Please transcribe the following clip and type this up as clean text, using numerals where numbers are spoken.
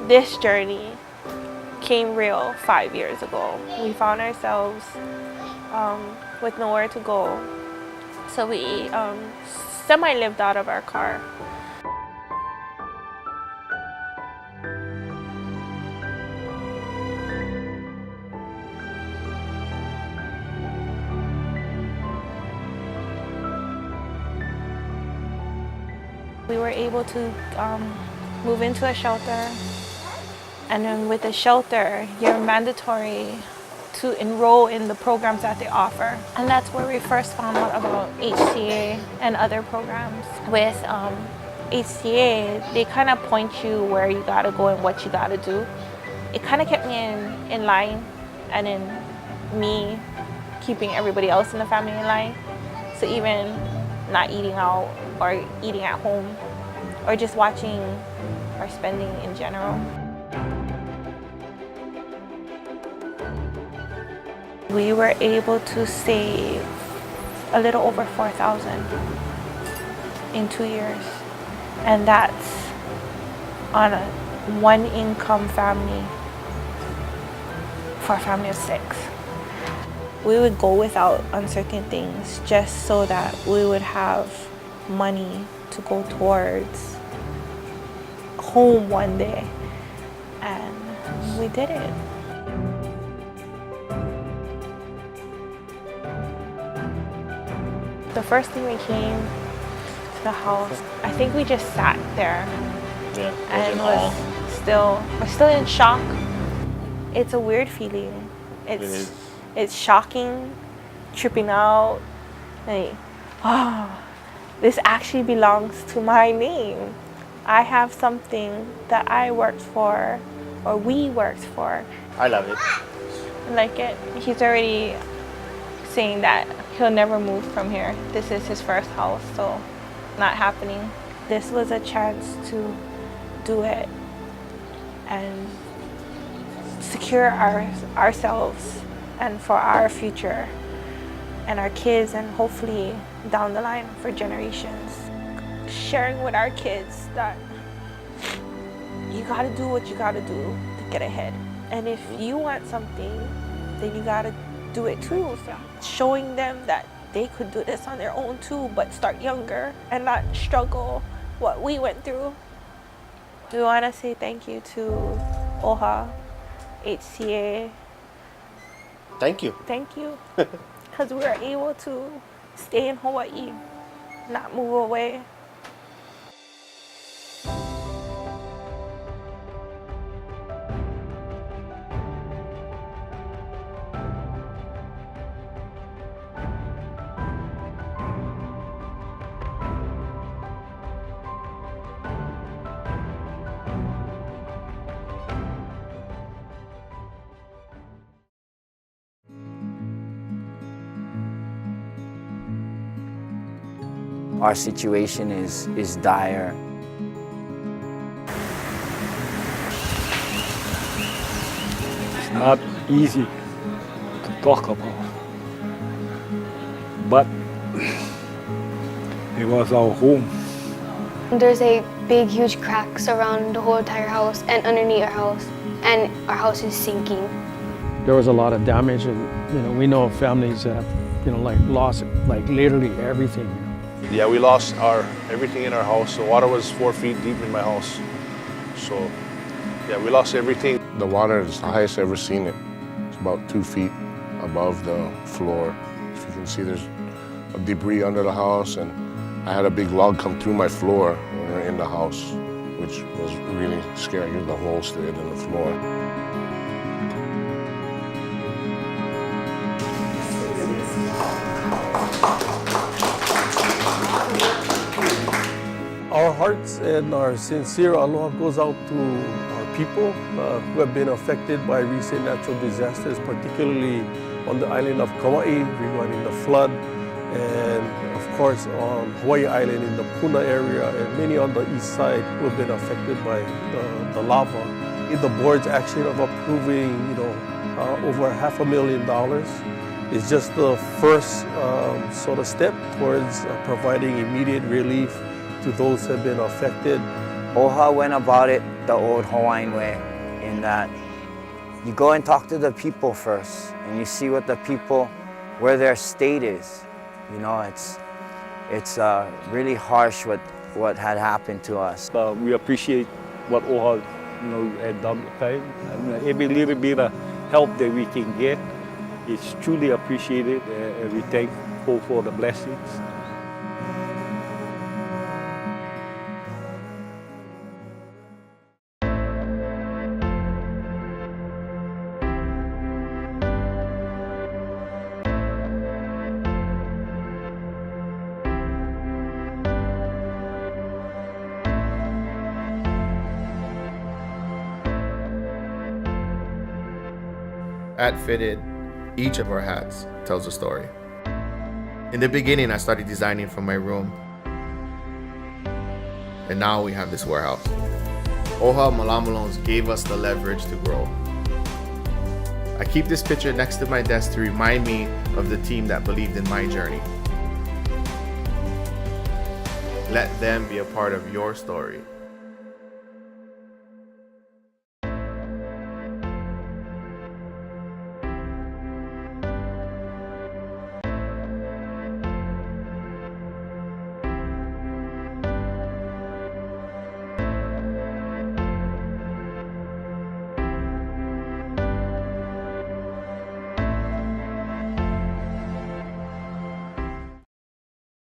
This journey came real 5 years ago. We found ourselves with nowhere to go, so we semi-lived out of our car. We were able to move into a shelter, and then with the shelter, you're mandatory to enroll in the programs that they offer. And that's where we first found out about HCA and other programs. With HCA, they kind of point you where you gotta go and what you gotta do. It kind of kept me in line, and in me keeping everybody else in the family in line. So even not eating out or eating at home, or just watching our spending in general. We were able to save a little over $4,000 in 2 years, and that's on a one-income family for a family of 6. We would go without on certain things just so that we would have money to go towards home one day, and we did it. The first thing we came to the house, I think we just sat there and we're still in shock. It's a weird feeling. It's shocking, tripping out, like, oh, this actually belongs to my name. I have something that I worked for, or we worked for. I love it. I like it. He's already saying that he'll never move from here. This is his first house, so not happening. This was a chance to do it and secure ourselves and for our future and our kids, and hopefully down the line for generations. Sharing with our kids that you gotta do what you gotta do to get ahead. And if you want something, then you gotta do it too. So showing them that they could do this on their own too, but start younger and not struggle what we went through. We wanna say thank you to OHA, HCA. Thank you. Thank you. Because we were able to stay in Hawaii, not move away. Our situation is dire. It's not easy to talk about, but it was our home. There's a big, huge cracks around the whole entire house and underneath our house, and our house is sinking. There was a lot of damage, and we know of families that have lost literally everything. Yeah, we lost everything in our house. The water was 4 feet deep in my house. So, yeah, we lost everything. The water is the highest I've ever seen it. It's about 2 feet above the floor. As you can see, there's debris under the house, and I had a big log come through my floor when we were in the house, which was really scary. The hole still in the floor. Our hearts and our sincere aloha goes out to our people who have been affected by recent natural disasters, particularly on the island of Kauaʻi regarding the flood, and of course on Hawaii Island in the Puna area, and many on the east side who have been affected by the lava. In the board's action of approving, over $500,000 is just the first sort of step towards providing immediate relief to those who have been affected. OHA went about it the old Hawaiian way, in that you go and talk to the people first, and you see what the people, where their state is. You know, it's really harsh what had happened to us. We appreciate what OHA, had done. Okay, and every little bit of help that we can get is truly appreciated, and we thankful for the blessings. At Fitted, each of our hats tells a story. In the beginning, I started designing from my room, and now we have this warehouse. OHA Malamalons gave us the leverage to grow. I keep this picture next to my desk to remind me of the team that believed in my journey. Let them be a part of your story.